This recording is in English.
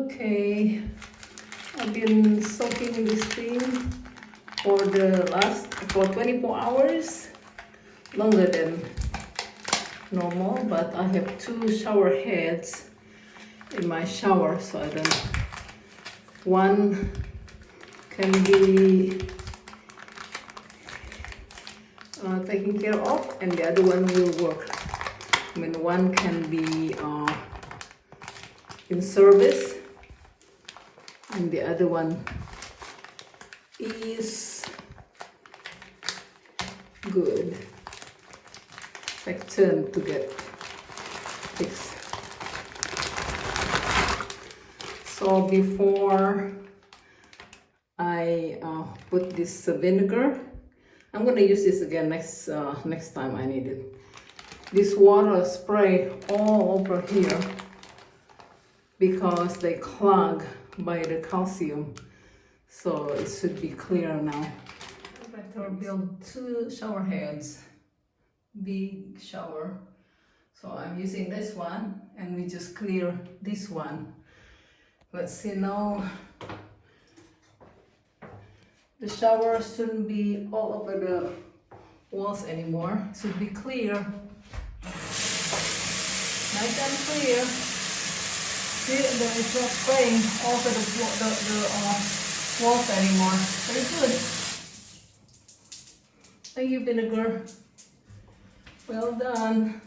Okay, I've been soaking this thing for 24 hours, longer than normal, but I have 2 shower heads in my shower, so I don't, one can be taken care of and the other one will work. I mean, one can be in service and the other one is good. Like turn to get fixed. So before I put this vinegar, I'm gonna use this again next time I need it. This water spray all over here because they clog by the calcium. So it should be clear now. I better build 2 shower heads, big shower. So I'm using this one and we just clear this one. Let's see now. The shower shouldn't be all over the walls anymore. It should be clear. Nice and clear. See, there is not spraying over the walls anymore. Very good. Thank you, vinegar. Well done.